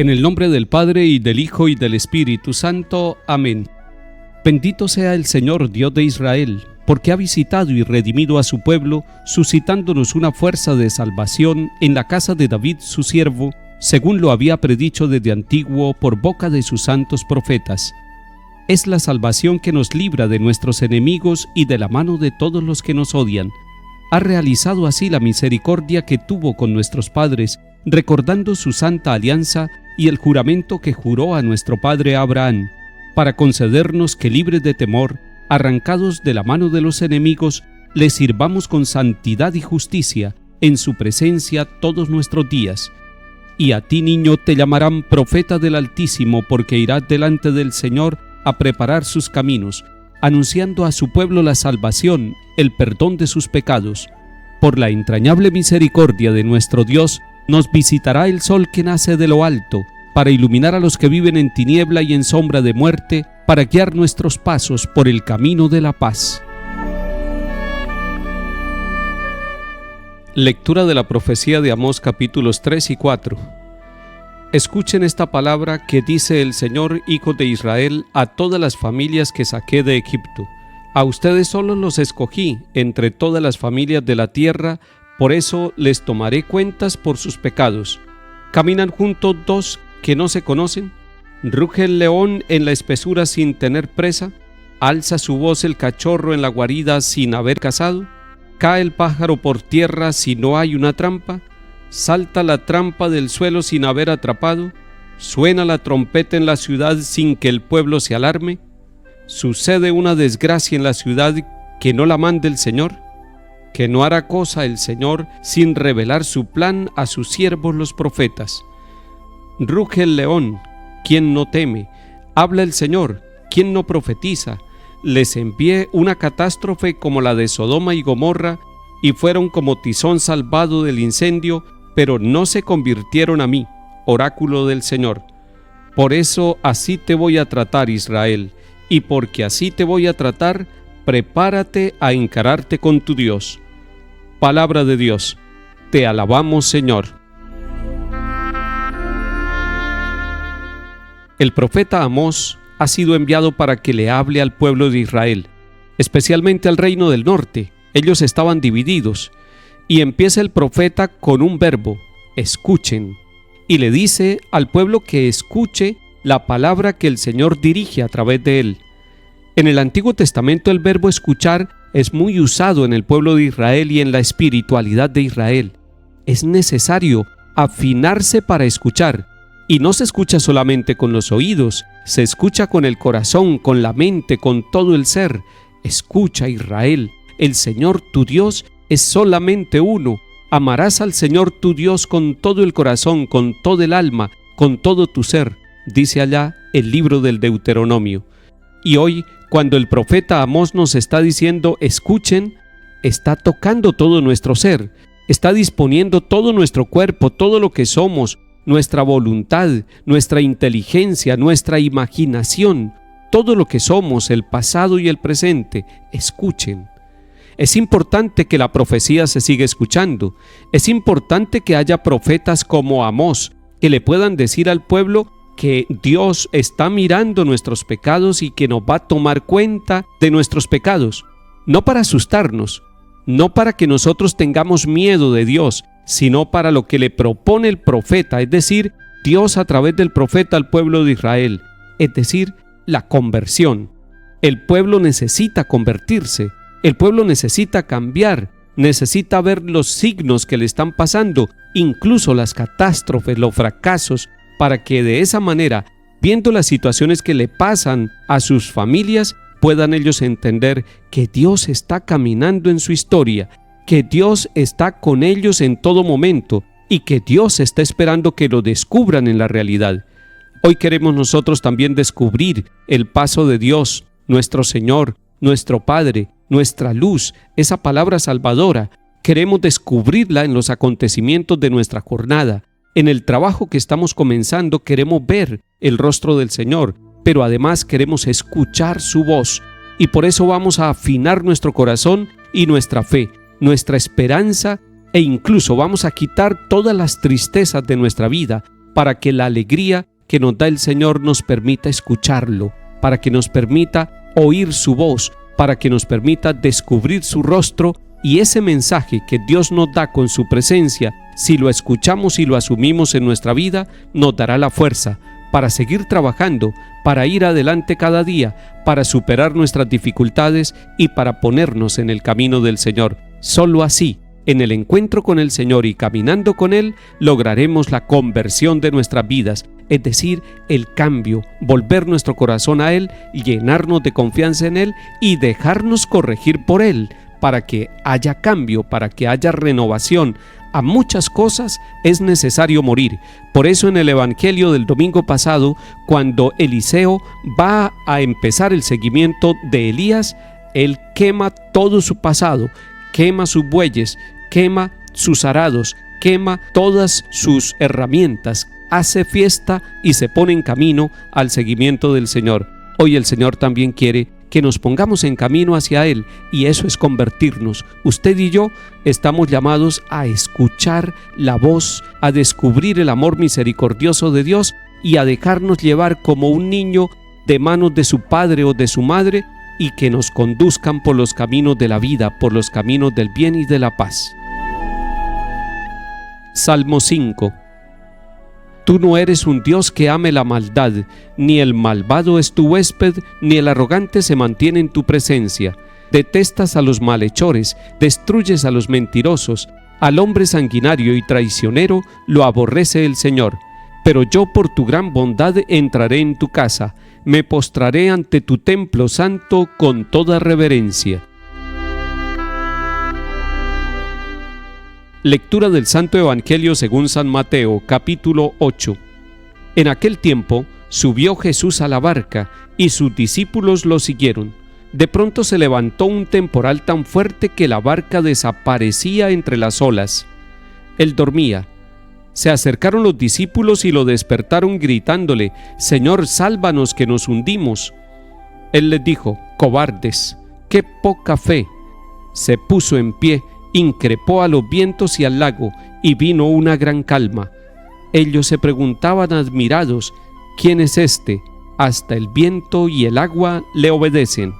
En el nombre del Padre, y del Hijo, y del Espíritu Santo. Amén. Bendito sea el Señor, Dios de Israel, porque ha visitado y redimido a su pueblo, suscitándonos una fuerza de salvación en la casa de David su siervo, según lo había predicho desde antiguo por boca de sus santos profetas. Es la salvación que nos libra de nuestros enemigos y de la mano de todos los que nos odian. Ha realizado así la misericordia que tuvo con nuestros padres, recordando su santa alianza y el juramento que juró a nuestro padre Abraham, para concedernos que, libres de temor, arrancados de la mano de los enemigos, le sirvamos con santidad y justicia en su presencia todos nuestros días. Y a ti, niño, te llamarán profeta del Altísimo, porque irás delante del Señor a preparar sus caminos, anunciando a su pueblo la salvación, el perdón de sus pecados. Por la entrañable misericordia de nuestro Dios, nos visitará el sol que nace de lo alto, para iluminar a los que viven en tiniebla y en sombra de muerte, para guiar nuestros pasos por el camino de la paz. Lectura de la profecía de Amós, capítulos 3 y 4. Escuchen esta palabra que dice el Señor, hijos de Israel, a todas las familias que saqué de Egipto. A ustedes solos los escogí entre todas las familias de la tierra, por eso les tomaré cuentas por sus pecados. ¿Caminan juntos dos que no se conocen? ¿Ruge el león en la espesura sin tener presa? ¿Alza su voz el cachorro en la guarida sin haber cazado? ¿Cae el pájaro por tierra si no hay una trampa? ¿Salta la trampa del suelo sin haber atrapado? ¿Suena la trompeta en la ciudad sin que el pueblo se alarme? ¿Sucede una desgracia en la ciudad que no la mande el Señor? ¿Que no hará cosa el Señor sin revelar su plan a sus siervos los profetas? Ruge el león, ¿quién no teme? Habla el Señor, ¿quién no profetiza? Les envié una catástrofe como la de Sodoma y Gomorra, y fueron como tizón salvado del incendio, pero no se convirtieron a mí, oráculo del Señor. Por eso así te voy a tratar, Israel, y porque así te voy a tratar, prepárate a encararte con tu Dios. Palabra de Dios. Te alabamos, Señor. El profeta Amós ha sido enviado para que le hable al pueblo de Israel, especialmente al reino del norte. Ellos estaban divididos, y empieza el profeta con un verbo: escuchen, y le dice al pueblo que escuche la palabra que el Señor dirige a través de él. En el Antiguo Testamento el verbo escuchar es muy usado en el pueblo de Israel y en la espiritualidad de Israel. Es necesario afinarse para escuchar, y no se escucha solamente con los oídos, se escucha con el corazón, con la mente, con todo el ser. Escucha, Israel, el Señor tu Dios es solamente uno. Amarás al Señor tu Dios con todo el corazón, con todo el alma, con todo tu ser, dice allá el libro del Deuteronomio. Y hoy, cuando el profeta Amós nos está diciendo escuchen, está tocando todo nuestro ser, está disponiendo todo nuestro cuerpo, todo lo que somos, nuestra voluntad, nuestra inteligencia, nuestra imaginación, todo lo que somos, el pasado y el presente. Escuchen. Es importante que la profecía se siga escuchando. Es importante que haya profetas como Amós, que le puedan decir al pueblo que Dios está mirando nuestros pecados y que nos va a tomar cuenta de nuestros pecados, no para asustarnos, no para que nosotros tengamos miedo de Dios, sino para lo que le propone el profeta, es decir, Dios a través del profeta al pueblo de Israel, es decir, la conversión. El pueblo necesita convertirse, el pueblo necesita cambiar, necesita ver los signos que le están pasando, incluso las catástrofes, los fracasos, para que de esa manera, viendo las situaciones que le pasan a sus familias, puedan ellos entender que Dios está caminando en su historia, que Dios está con ellos en todo momento y que Dios está esperando que lo descubran en la realidad. Hoy queremos nosotros también descubrir el paso de Dios, nuestro Señor, nuestro Padre, nuestra luz, esa palabra salvadora. Queremos descubrirla en los acontecimientos de nuestra jornada. En el trabajo que estamos comenzando queremos ver el rostro del Señor, pero además queremos escuchar su voz, y por eso vamos a afinar nuestro corazón y nuestra fe, nuestra esperanza, e incluso vamos a quitar todas las tristezas de nuestra vida, para que la alegría que nos da el Señor nos permita escucharlo, para que nos permita oír su voz, para que nos permita descubrir su rostro, y ese mensaje que Dios nos da con su presencia, si lo escuchamos y lo asumimos en nuestra vida, nos dará la fuerza para seguir trabajando, para ir adelante cada día, para superar nuestras dificultades y para ponernos en el camino del Señor. Solo así, en el encuentro con el Señor y caminando con Él, lograremos la conversión de nuestras vidas, es decir, el cambio, volver nuestro corazón a Él, llenarnos de confianza en Él y dejarnos corregir por Él, para que haya cambio, para que haya renovación. A muchas cosas es necesario morir. Por eso en el Evangelio del domingo pasado, cuando Eliseo va a empezar el seguimiento de Elías, él quema todo su pasado, quema sus bueyes, quema sus arados, quema todas sus herramientas, hace fiesta y se pone en camino al seguimiento del Señor. Hoy el Señor también quiere que nos pongamos en camino hacia Él, y eso es convertirnos. Usted y yo estamos llamados a escuchar la voz, a descubrir el amor misericordioso de Dios y a dejarnos llevar como un niño de manos de su padre o de su madre, y que nos conduzcan por los caminos de la vida, por los caminos del bien y de la paz. Salmo 5. Tú no eres un Dios que ame la maldad, ni el malvado es tu huésped, ni el arrogante se mantiene en tu presencia. Detestas a los malhechores, destruyes a los mentirosos, al hombre sanguinario y traicionero lo aborrece el Señor. Pero yo por tu gran bondad entraré en tu casa, me postraré ante tu templo santo con toda reverencia. Lectura del Santo Evangelio según San Mateo, capítulo 8. En aquel tiempo subió Jesús a la barca y sus discípulos lo siguieron. De pronto se levantó un temporal tan fuerte que la barca desaparecía entre las olas. Él dormía. Se acercaron los discípulos y lo despertaron gritándole: «Señor, sálvanos que nos hundimos». Él les dijo: «Cobardes, qué poca fe». Se puso en pie, increpó a los vientos y al lago, y vino una gran calma. Ellos se preguntaban admirados: ¿quién es este? Hasta el viento y el agua le obedecen.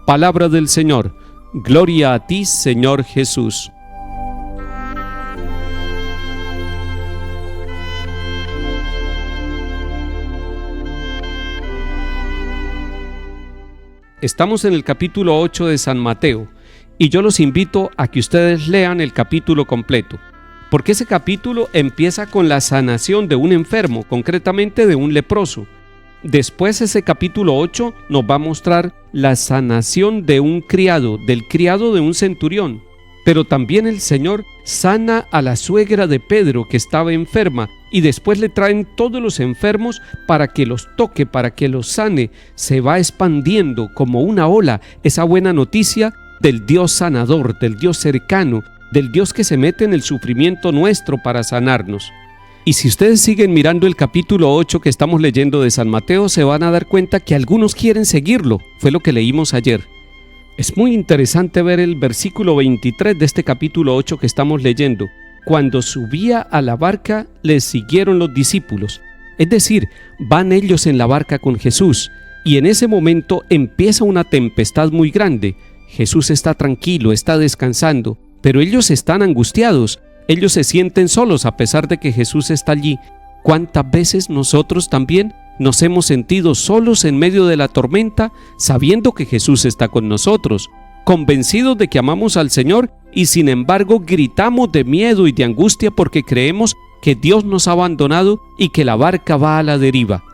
Palabra del Señor. Gloria a ti, Señor Jesús. Estamos en el capítulo 8 de San Mateo, y yo los invito a que ustedes lean el capítulo completo, porque ese capítulo empieza con la sanación de un enfermo, concretamente de un leproso. Después ese capítulo 8 nos va a mostrar la sanación de un criado, del criado de un centurión. Pero también el Señor sana a la suegra de Pedro, que estaba enferma, y después le traen todos los enfermos para que los toque, para que los sane. Se va expandiendo como una ola esa buena noticia del Dios sanador, del Dios cercano, del Dios que se mete en el sufrimiento nuestro para sanarnos. Y si ustedes siguen mirando el capítulo 8 que estamos leyendo de San Mateo, se van a dar cuenta que algunos quieren seguirlo. Fue lo que leímos ayer. Es muy interesante ver el versículo 23 de este capítulo 8 que estamos leyendo. Cuando subía a la barca, les siguieron los discípulos. Es decir, van ellos en la barca con Jesús, y en ese momento empieza una tempestad muy grande. Jesús está tranquilo, está descansando, pero ellos están angustiados. Ellos se sienten solos a pesar de que Jesús está allí. ¿Cuántas veces nosotros también nos hemos sentido solos en medio de la tormenta, sabiendo que Jesús está con nosotros, convencidos de que amamos al Señor y sin embargo gritamos de miedo y de angustia porque creemos que Dios nos ha abandonado y que la barca va a la deriva?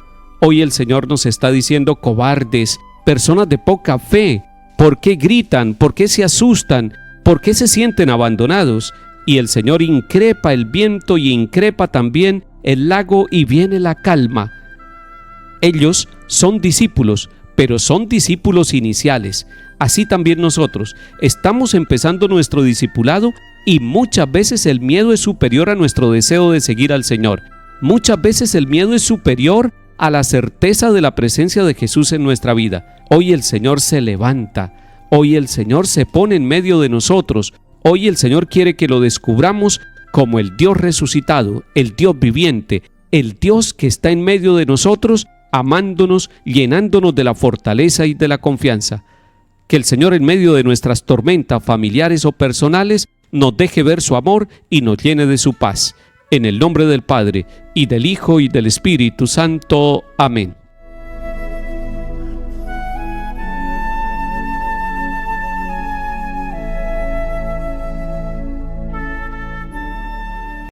Hoy el Señor nos está diciendo: cobardes, personas de poca fe, ¿por qué gritan? ¿Por qué se asustan? ¿Por qué se sienten abandonados? Y el Señor increpa el viento y increpa también el lago y viene la calma. Ellos son discípulos, pero son discípulos iniciales. Así también nosotros estamos empezando nuestro discipulado y muchas veces el miedo es superior a nuestro deseo de seguir al Señor. Muchas veces el miedo es superior a la certeza de la presencia de Jesús en nuestra vida. Hoy el Señor se levanta, hoy el Señor se pone en medio de nosotros, hoy el Señor quiere que lo descubramos como el Dios resucitado, el Dios viviente, el Dios que está en medio de nosotros, amándonos, llenándonos de la fortaleza y de la confianza. Que el Señor, en medio de nuestras tormentas familiares o personales, nos deje ver su amor y nos llene de su paz. En el nombre del Padre, y del Hijo, y del Espíritu Santo. Amén.